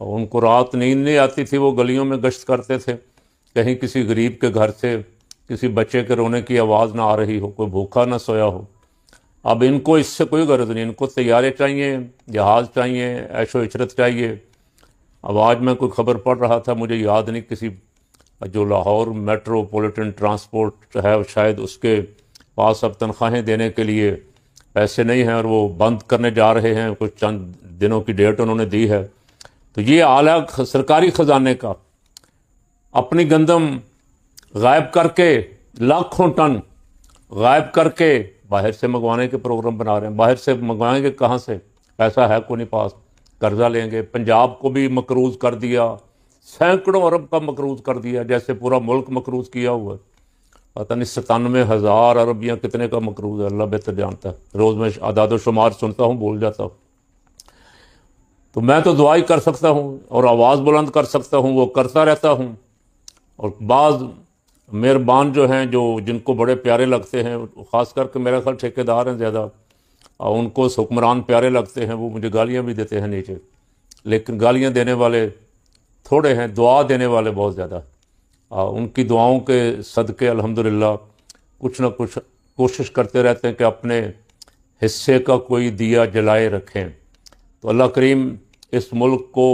اور ان کو رات نیند نہیں آتی تھی، وہ گلیوں میں گشت کرتے تھے، کہیں کسی غریب کے گھر سے کسی بچے کے رونے کی آواز نہ آ رہی ہو، کوئی بھوکا نہ سویا ہو۔ اب ان کو اس سے کوئی غرض نہیں، ان کو طیارے چاہیے، جہاز چاہیے، عیش و عشرت چاہیے۔ اب آج میں کوئی خبر پڑھ رہا تھا، مجھے یاد نہیں، کسی جو لاہور میٹروپولیٹن ٹرانسپورٹ ہے شاید، اس کے پاس اب تنخواہیں دینے کے لیے پیسے نہیں ہیں اور وہ بند کرنے جا رہے ہیں، کچھ چند دنوں کی ڈیٹ انہوں نے دی ہے۔ تو یہ اعلیٰ سرکاری خزانے کا اپنی گندم غائب کر کے، لاکھوں ٹن غائب کر کے باہر سے منگوانے کے پروگرام بنا رہے ہیں۔ باہر سے منگوائیں گے کہاں سے؟ پیسہ ہے کوئی نہیں پاس، قرضہ لیں گے۔ پنجاب کو بھی مقروض کر دیا، سینکڑوں ارب کا مقروض کر دیا، جیسے پورا ملک مقروض کیا ہوا ہے۔ پتہ نہیں 97,000 ارب یا کتنے کا مقروض ہے، اللہ بہتر جانتا ہے۔ روز میں اعداد و شمار سنتا ہوں، بھول جاتا ہوں۔ تو میں تو دعائی کر سکتا ہوں اور آواز بلند کر سکتا ہوں، وہ کرتا رہتا ہوں۔ اور بعض مہربان جو ہیں، جن کو بڑے پیارے لگتے ہیں، خاص کر کے میرا خیال ٹھیکیدار ہیں زیادہ، اور ان کو حکمران پیارے لگتے ہیں، وہ مجھے گالیاں بھی دیتے ہیں نیچے، لیکن گالیاں دینے والے تھوڑے ہیں، دعا دینے والے بہت زیادہ۔ ان کی دعاؤں کے صدقے الحمدللہ کچھ نہ کچھ کوشش کرتے رہتے ہیں کہ اپنے حصے کا کوئی دیا جلائے رکھیں۔ تو اللہ کریم اس ملک کو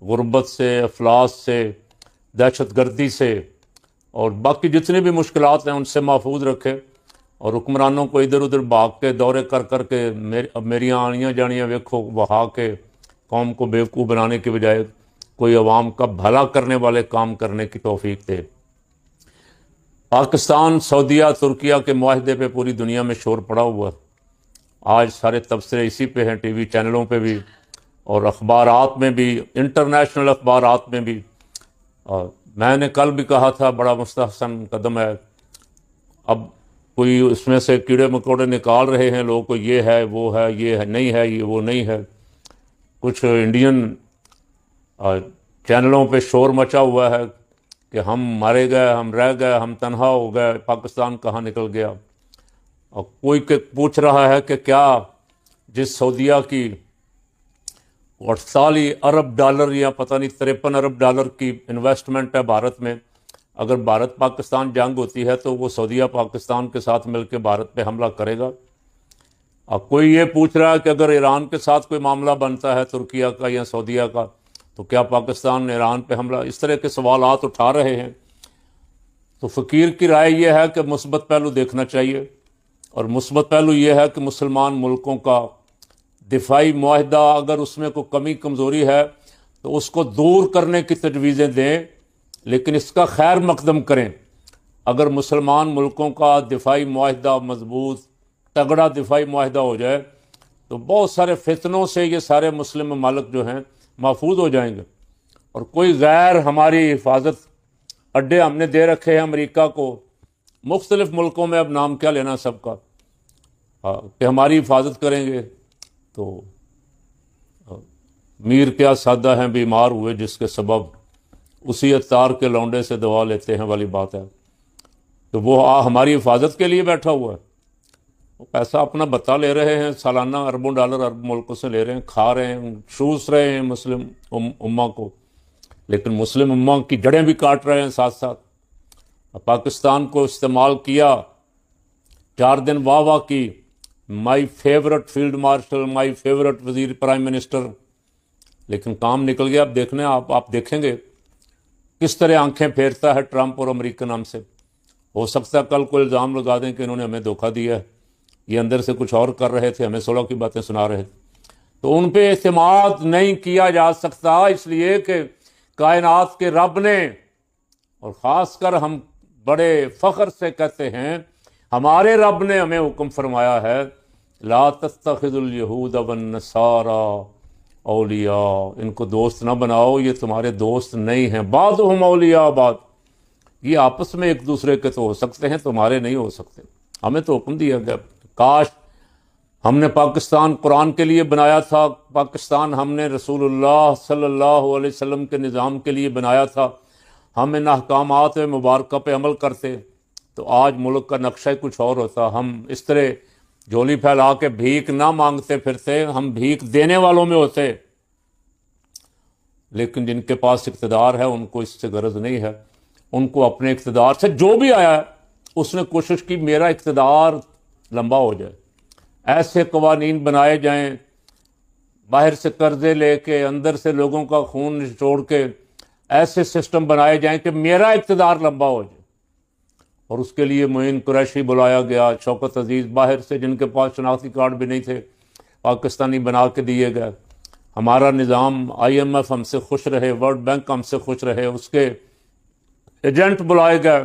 غربت سے، افلاس سے، دہشت گردی سے اور باقی جتنی بھی مشکلات ہیں ان سے محفوظ رکھے، اور حکمرانوں کو ادھر ادھر بھاگ کے دورے کر کر کے اب میری آنیاں جانیاں ویکھو بہا کے قوم کو بیوقوف بنانے کی بجائے کوئی عوام کا بھلا کرنے والے کام کرنے کی توفیق دے۔ پاکستان سعودیہ ترکیہ کے معاہدے پہ پوری دنیا میں شور پڑا ہوا ہے۔ آج سارے تبصرے اسی پہ ہیں، ٹی وی چینلوں پہ بھی اور اخبارات میں بھی، انٹرنیشنل اخبارات میں بھی۔ میں نے کل بھی کہا تھا بڑا مستحسن قدم ہے۔ اب کوئی اس میں سے کیڑے مکوڑے نکال رہے ہیں لوگوں کو، یہ ہے وہ ہے، یہ نہیں ہے، یہ وہ نہیں ہے۔ کچھ انڈین چینلوں پہ شور مچا ہوا ہے کہ ہم مارے گئے، ہم رہ گئے، ہم تنہا ہو گئے، پاکستان کہاں نکل گیا۔ اور کوئی پوچھ رہا ہے کہ کیا جس سعودیہ کی 48 ارب ڈالر یا پتہ نہیں 53 ارب ڈالر کی انویسٹمنٹ ہے بھارت میں، اگر بھارت پاکستان جنگ ہوتی ہے تو وہ سعودیہ پاکستان کے ساتھ مل کے بھارت پہ حملہ کرے گا۔ اب کوئی یہ پوچھ رہا ہے کہ اگر ایران کے ساتھ کوئی معاملہ بنتا ہے ترکیہ کا یا سعودیہ کا تو کیا پاکستان ایران پہ حملہ؟ اس طرح کے سوالات اٹھا رہے ہیں۔ تو فقیر کی رائے یہ ہے کہ مثبت پہلو دیکھنا چاہیے، اور مثبت پہلو یہ ہے کہ مسلمان ملکوں کا دفاعی معاہدہ اگر اس میں کوئی کمی کمزوری ہے تو اس کو دور کرنے کی تجویزیں دیں، لیکن اس کا خیر مقدم کریں۔ اگر مسلمان ملکوں کا دفاعی معاہدہ مضبوط تگڑا دفاعی معاہدہ ہو جائے تو بہت سارے فتنوں سے یہ سارے مسلم ممالک جو ہیں محفوظ ہو جائیں گے۔ اور کوئی غیر ہماری حفاظت اڈے ہم نے دے رکھے ہیں امریکہ کو، مختلف ملکوں میں، اب نام کیا لینا سب کا، کہ ہماری حفاظت کریں گے۔ تو میر کیا سادہ ہیں بیمار ہوئے جس کے سبب اسی عطار کے لونڈے سے دوا لیتے ہیں والی بات ہے۔ تو وہ ہماری حفاظت کے لیے بیٹھا ہوا ہے، وہ پیسہ اپنا بتا لے رہے ہیں، سالانہ اربوں ڈالر عرب ملکوں سے لے رہے ہیں، کھا رہے ہیں، چوس رہے ہیں مسلم امہ کو، لیکن مسلم امہ کی جڑیں بھی کاٹ رہے ہیں ساتھ ساتھ۔ پاکستان کو استعمال کیا، 4 دن واہ واہ کی، my favourite field marshal, my favourite وزیر پرائم منسٹر، لیکن کام نکل گیا۔ اب دیکھنے آپ دیکھیں گے کس طرح آنکھیں پھیرتا ہے ٹرمپ اور امریکہ نام سے۔ ہو سکتا ہے کل کو الزام لگا دیں کہ انہوں نے ہمیں دھوکہ دیا ہے، یہ اندر سے کچھ اور کر رہے تھے، ہمیں صلح کی باتیں سنا رہے تھے۔ تو ان پہ اعتماد نہیں کیا جا سکتا، اس لیے کہ کائنات کے رب نے، اور خاص کر ہم بڑے فخر سے کہتے ہیں ہمارے رب نے ہمیں حکم فرمایا ہے لا تتخذوا اليہود والنصارى اولیاء، ان کو دوست نہ بناؤ، یہ تمہارے دوست نہیں ہیں، بعضهم اولیاء بعض، یہ آپس میں ایک دوسرے کے تو ہو سکتے ہیں، تمہارے نہیں ہو سکتے۔ ہمیں تو حکم دیا گیا، کاش ہم نے پاکستان قرآن کے لیے بنایا تھا، پاکستان ہم نے رسول اللہ صلی اللہ علیہ وسلم کے نظام کے لیے بنایا تھا، ہم ان احکامات مبارکہ پہ عمل کرتے تو آج ملک کا نقشہ کچھ اور ہوتا۔ ہم اس طرح جھولی پھیلا کے بھیک نہ مانگتے پھرتے، ہم بھیک دینے والوں میں ہوتے۔ لیکن جن کے پاس اقتدار ہے ان کو اس سے غرض نہیں ہے. ان کو اپنے اقتدار سے جو بھی آیا ہے اس نے کوشش کی میرا اقتدار لمبا ہو جائے, ایسے قوانین بنائے جائیں, باہر سے قرضے لے کے اندر سے لوگوں کا خون نچوڑ کے ایسے سسٹم بنائے جائیں کہ میرا اقتدار لمبا ہو جائے. اور اس کے لیے معین قریشی بلایا گیا, شوکت عزیز باہر سے جن کے پاس شناختی کارڈ بھی نہیں تھے پاکستانی بنا کے دیے گئے. ہمارا نظام IMF ہم سے خوش رہے, ورلڈ بینک ہم سے خوش رہے, اس کے ایجنٹ بلائے گئے,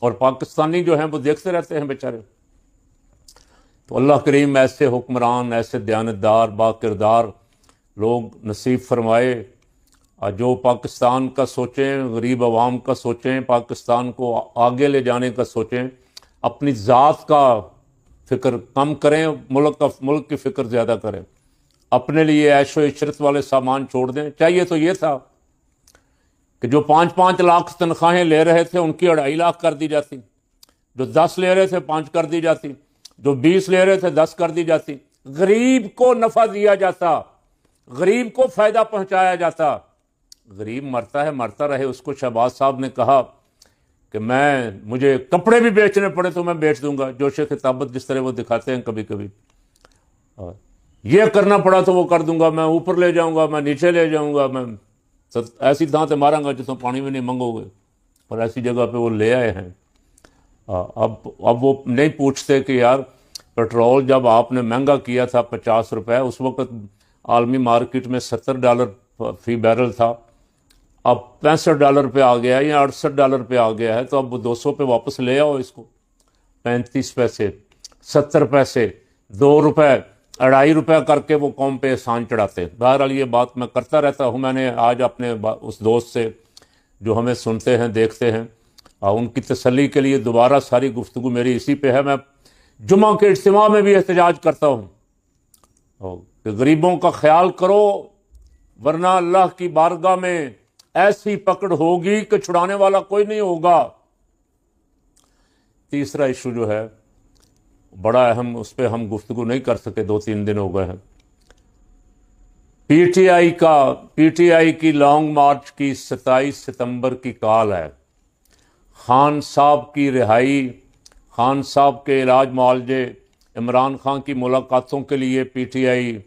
اور پاکستانی جو ہیں وہ دیکھتے رہتے ہیں بیچارے. تو اللہ کریم ایسے حکمران, ایسے دیانتدار با کردار لوگ نصیب فرمائے جو پاکستان کا سوچیں, غریب عوام کا سوچیں, پاکستان کو آگے لے جانے کا سوچیں, اپنی ذات کا فکر کم کریں, ملک کی فکر زیادہ کریں, اپنے لیے عیش و عشرت والے سامان چھوڑ دیں. چاہیے تو یہ تھا کہ جو 5-5 لاکھ تنخواہیں لے رہے تھے ان کی 2.5 لاکھ کر دی جاتی, جو 10 لے رہے تھے 5 کر دی جاتی, جو 20 لے رہے تھے 10 کر دی جاتی. غریب کو نفع دیا جاتا, غریب کو فائدہ پہنچایا جاتا. غریب مرتا ہے مرتا رہے. اس کو شہباز صاحب نے کہا کہ مجھے کپڑے بھی بیچنے پڑے تو میں بیچ دوں گا. جوش خطابت جس طرح وہ دکھاتے ہیں کبھی کبھی, یہ کرنا پڑا تو وہ کر دوں گا, میں اوپر لے جاؤں گا, میں نیچے لے جاؤں گا, میں ایسی دانتیں ماروں گا جتوں پانی میں نہیں منگو گے. اور ایسی جگہ پہ وہ لے آئے ہیں. اب وہ نہیں پوچھتے کہ یار پیٹرول جب آپ نے مہنگا کیا تھا 50 روپے, اس وقت عالمی مارکیٹ میں $70 فی بیرل تھا, اب $65 پہ آ گیا ہے یا $68 پہ آ گیا ہے, تو اب وہ 200 پہ واپس لے آؤ اس کو. 35 پیسے, 70 پیسے, 2 روپے, 2.5 روپے کر کے وہ قوم پہ احسان چڑھاتے. بہرحال یہ بات میں کرتا رہتا ہوں. میں نے آج اپنے اس دوست سے جو ہمیں سنتے ہیں دیکھتے ہیں, ان کی تسلی کے لیے دوبارہ ساری گفتگو میری اسی پہ ہے. میں جمعہ کے اجتماع میں بھی احتجاج کرتا ہوں کہ غریبوں کا خیال کرو, ورنہ اللہ کی بارگاہ میں ایسی پکڑ ہوگی کہ چھڑانے والا کوئی نہیں ہوگا. تیسرا ایشو جو ہے بڑا اہم, اس پہ ہم گفتگو نہیں کر سکے, 2-3 دن ہو گئے ہیں. پی ٹی آئی کی لانگ مارچ کی 27 ستمبر کی کال ہے. خان صاحب کی رہائی, خان صاحب کے علاج معالجے, عمران خان کی ملاقاتوں کے لیے پی ٹی آئی,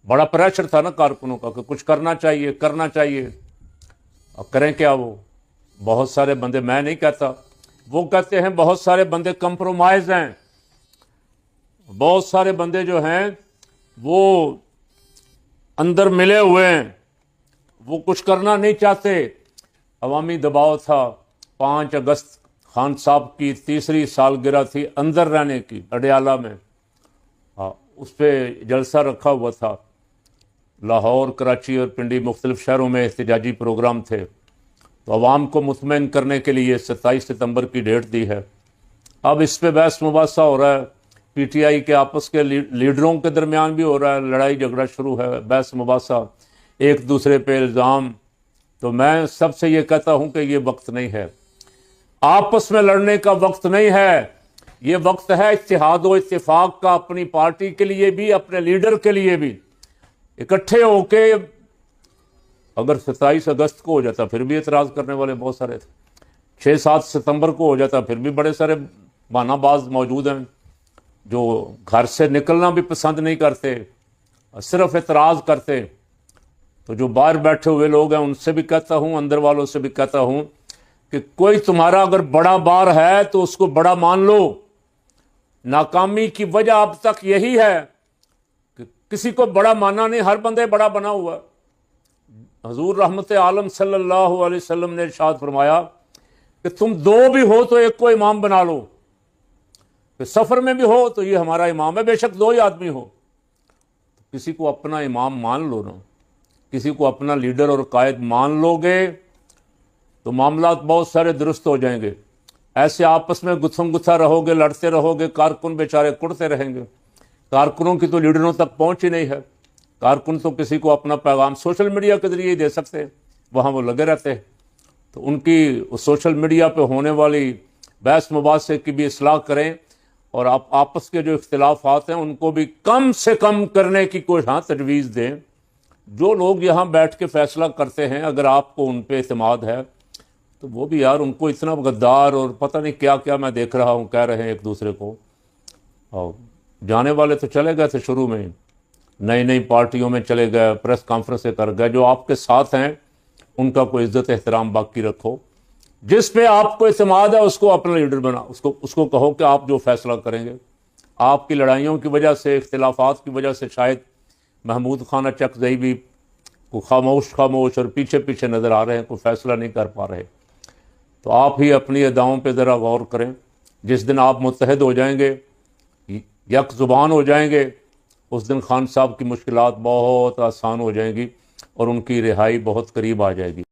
بڑا پریشر تھا نا کارکنوں کا کہ کچھ کرنا چاہیے. اب کریں کیا؟ وہ بہت سارے بندے, میں نہیں کہتا, وہ کہتے ہیں بہت سارے بندے کمپرومائز ہیں, بہت سارے بندے جو ہیں وہ اندر ملے ہوئے ہیں, وہ کچھ کرنا نہیں چاہتے. عوامی دباؤ تھا. 5 اگست خان صاحب کی 3ری سالگرہ تھی اندر رہنے کی اڈیالہ میں, اس پہ جلسہ رکھا ہوا تھا. لاہور, کراچی اور پنڈی مختلف شہروں میں احتجاجی پروگرام تھے. تو عوام کو مطمئن کرنے کے لیے 27 ستمبر کی ڈیٹ دی ہے. اب اس پہ بحث مباحثہ ہو رہا ہے, پی ٹی آئی کے آپس کے لیڈروں کے درمیان بھی ہو رہا ہے, لڑائی جھگڑا شروع ہے, بحث مباحثہ, ایک دوسرے پہ الزام. تو میں سب سے یہ کہتا ہوں کہ یہ وقت نہیں ہے, آپس میں لڑنے کا وقت نہیں ہے. یہ وقت ہے اتحاد و اتفاق کا, اپنی پارٹی کے لیے بھی, اپنے لیڈر کے لیے بھی. اکٹھے ہو کے, اگر 27 اگست کو ہو جاتا پھر بھی اعتراض کرنے والے بہت سارے تھے, 6-7 ستمبر کو ہو جاتا پھر بھی بڑے سارے بہانہ باز موجود ہیں جو گھر سے نکلنا بھی پسند نہیں کرتے, صرف اعتراض کرتے. تو جو باہر بیٹھے ہوئے لوگ ہیں ان سے بھی کہتا ہوں, اندر والوں سے بھی کہتا ہوں کہ کوئی تمہارا اگر بڑا بار ہے تو اس کو بڑا مان لو. ناکامی کی وجہ اب تک یہی ہے کہ کسی کو بڑا مانا نہیں, ہر بندے بڑا بنا ہوا. حضور رحمت عالم صلی اللہ علیہ وسلم نے ارشاد فرمایا کہ تم 2 بھی ہو تو ایک کو امام بنا لو. کہ سفر میں بھی ہو تو یہ ہمارا امام ہے, بے شک 2 ہی آدمی ہو. کسی کو اپنا امام مان لو نا, کسی کو اپنا لیڈر اور قائد مان لو گے تو معاملات بہت سارے درست ہو جائیں گے. ایسے آپس میں گتھم گتھا رہو گے, لڑتے رہو گے, کارکن بیچارے کڑتے رہیں گے. کارکنوں کی تو لیڈروں تک پہنچ ہی نہیں ہے. کارکن تو کسی کو اپنا پیغام سوشل میڈیا کے ذریعے ہی دے سکتے ہیں, وہاں وہ لگے رہتے ہیں. تو ان کی سوشل میڈیا پہ ہونے والی بحث مباحثے کی بھی اصلاح کریں, اور آپ آپس کے جو اختلافات ہیں ان کو بھی کم سے کم کرنے کی کوئی تجویز دیں. جو لوگ یہاں بیٹھ کے فیصلہ کرتے ہیں اگر آپ کو ان پہ اعتماد ہے تو وہ بھی یار ان کو اتنا غدار اور پتہ نہیں کیا کیا میں دیکھ رہا ہوں کہہ رہے ہیں ایک دوسرے کو. اور جانے والے تو چلے گئے تھے شروع میں، نئی نئی پارٹیوں میں چلے گئے، پریس کانفرنسیں کر گئے. جو آپ کے ساتھ ہیں ان کا کوئی عزت احترام باقی رکھو. جس پہ آپ کو اعتماد ہے اس کو اپنا لیڈر بنا، اس کو کہو کہ آپ جو فیصلہ کریں گے. آپ کی لڑائیوں کی وجہ سے، اختلافات کی وجہ سے شاید محمود خانہ چکزئی بھی خاموش اور پیچھے پیچھے نظر آ رہے ہیں، کوئی فیصلہ نہیں کر پا رہے. تو آپ ہی اپنی اداؤں پہ ذرا غور کریں. جس دن آپ متحد ہو جائیں گے، یک زبان ہو جائیں گے، اس دن خان صاحب کی مشکلات بہت آسان ہو جائیں گی اور ان کی رہائی بہت قریب آ جائے گی.